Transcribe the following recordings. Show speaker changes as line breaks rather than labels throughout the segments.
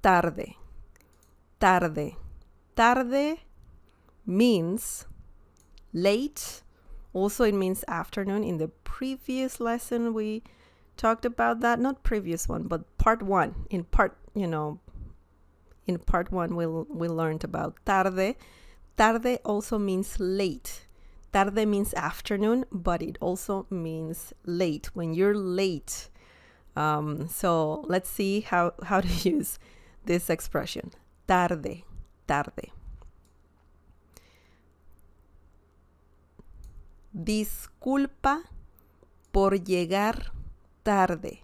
tarde, tarde. Tarde means late. Also, it means afternoon. In the previous lesson, we talked about that. Not previous one, but part one. In part one, we learned about tarde. Tarde also means late. Tarde means afternoon, but it also means late, when you're late. So let's see how to use this expression. Tarde, tarde. Disculpa por llegar tarde.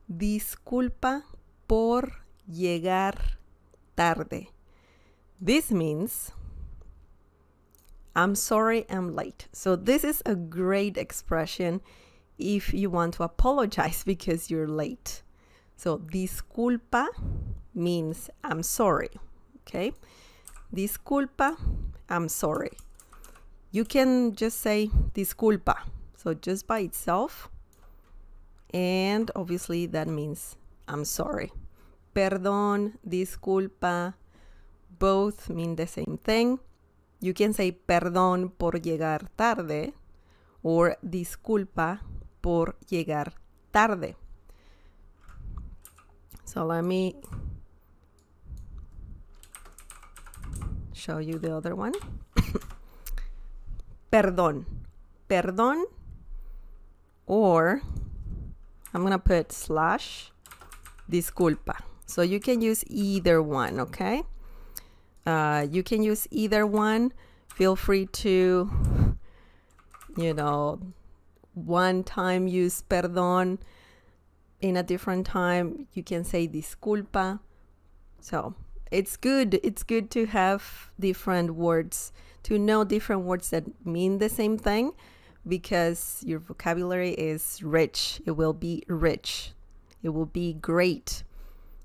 Disculpa por llegar tarde. This means I'm sorry I'm late. So this is a great expression if you want to apologize because you're late. So disculpa means I'm sorry. Okay? Disculpa, I'm sorry. You can just say disculpa. So just by itself. And obviously that means I'm sorry. Perdón, disculpa, both mean the same thing. You can say perdón por llegar tarde or disculpa por llegar tarde. So let me show you the other one. Perdón. Perdón, or I'm going to put slash disculpa. So you can use either one, okay? You can use either one. Feel free to, one time use perdón. In a different time, you can say disculpa. So it's good to have different words, to know different words that mean the same thing, because your vocabulary is rich. It will be rich. It will be great.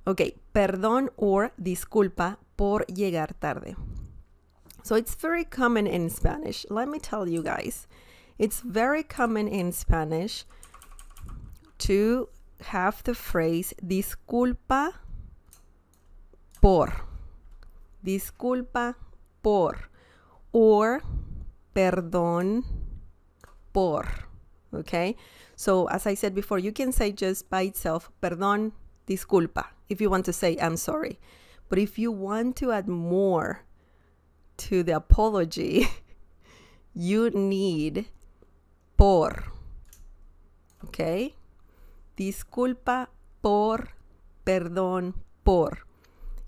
Okay, perdón or disculpa por llegar tarde. So it's very common in Spanish. Let me tell you guys, it's very common in Spanish to have the phrase disculpa por. Disculpa por. Or perdón por. Okay? So as I said before, you can say just by itself, perdón, disculpa, if you want to say I'm sorry. But if you want to add more to the apology, you need por. Okay? Disculpa por, perdón por.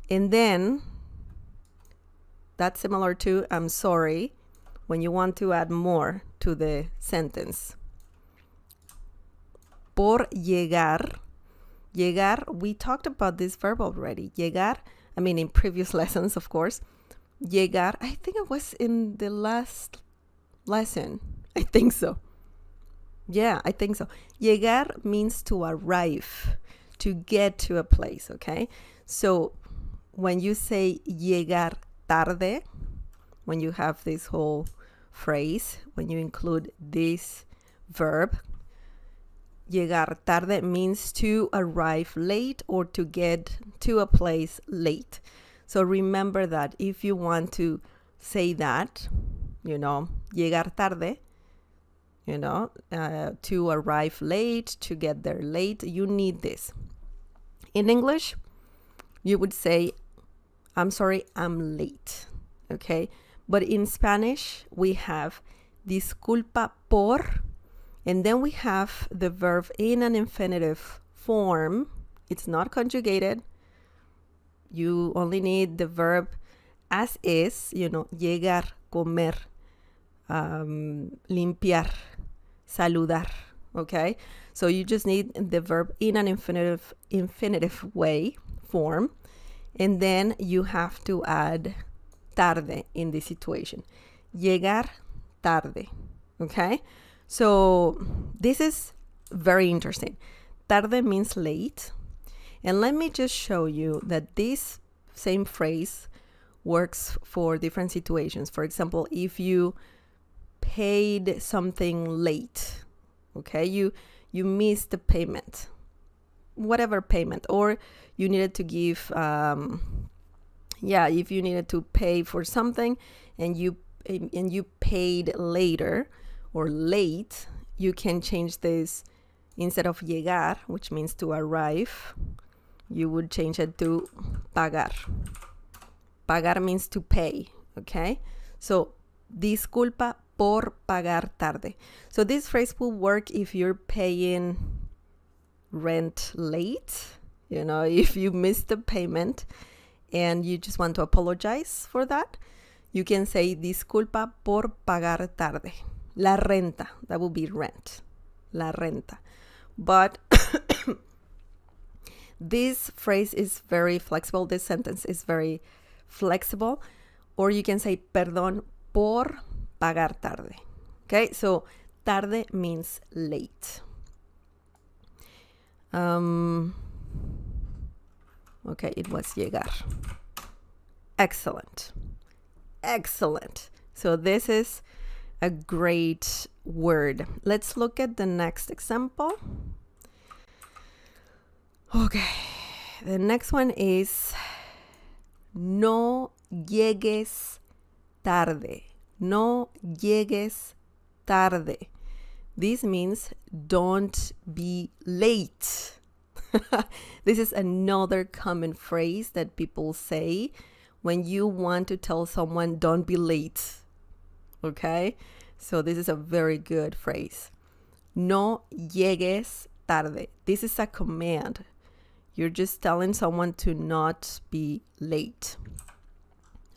And then that's similar to I'm sorry when you want to add more to the sentence. Por llegar. Llegar, we talked about this verb already. Llegar, in previous lessons, of course. Llegar, I think it was in the last lesson. I think so. Yeah, I think so. Llegar means to arrive, to get to a place, okay? So when you say llegar tarde, when you have this whole phrase, when you include this verb, llegar tarde means to arrive late or to get to a place late. So remember that if you want to say that, llegar tarde, to arrive late, to get there late, you need this. In English, you would say, I'm sorry, I'm late. Okay? But in Spanish, we have disculpa por, and then we have the verb in an infinitive form. It's not conjugated. You only need the verb as is, llegar, comer, limpiar, saludar. Okay? So you just need the verb in an infinitive way, form. And then you have to add tarde in this situation. Llegar tarde. Okay? So this is very interesting. Tarde means late. And let me just show you that this same phrase works for different situations. For example, if you paid something late, okay, you missed the payment. whatever payment, or you needed to give, if you needed to pay for something and you paid later or late, you can change this. Instead of llegar, which means to arrive, you would change it to pagar. Pagar means to pay, okay? So, disculpa por pagar tarde. So this phrase will work if you're paying rent late, if you missed the payment and you just want to apologize for that. You can say disculpa por pagar tarde. La renta, that would be rent. La renta. But this phrase is very flexible. This sentence is very flexible. Or you can say perdón por pagar tarde. Okay, so tarde means late. Okay, it was llegar. Excellent. So this is a great word. Let's look at the next example. Okay, the next one is no llegues tarde. No llegues tarde. This means don't be late. This is another common phrase that people say when you want to tell someone don't be late. Okay? So this is a very good phrase. No llegues tarde. This is a command. You're just telling someone to not be late.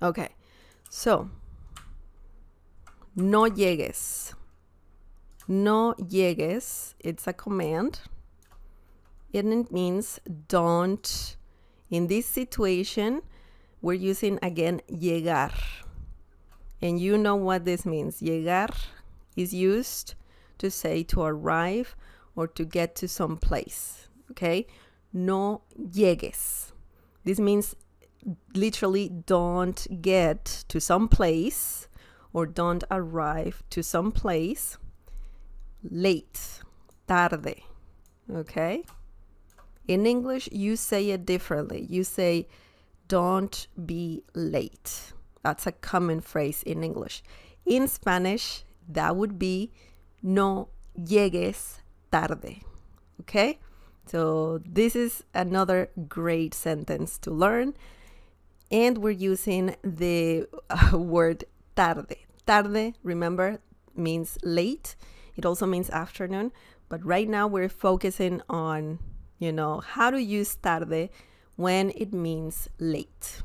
Okay. So, no llegues. No llegues. It's a command. And it means don't. In this situation, we're using again llegar. And you know what this means. Llegar is used to say to arrive or to get to some place. Okay? No llegues. This means literally don't get to some place or don't arrive to some place late. Tarde. Okay? In English, you say it differently. You say don't be late. That's a common phrase in English. In Spanish, that would be no llegues tarde. Okay? So this is another great sentence to learn. And we're using the word tarde. Tarde, remember, means late. It also means afternoon. But right now we're focusing on, how to use tarde when it means late.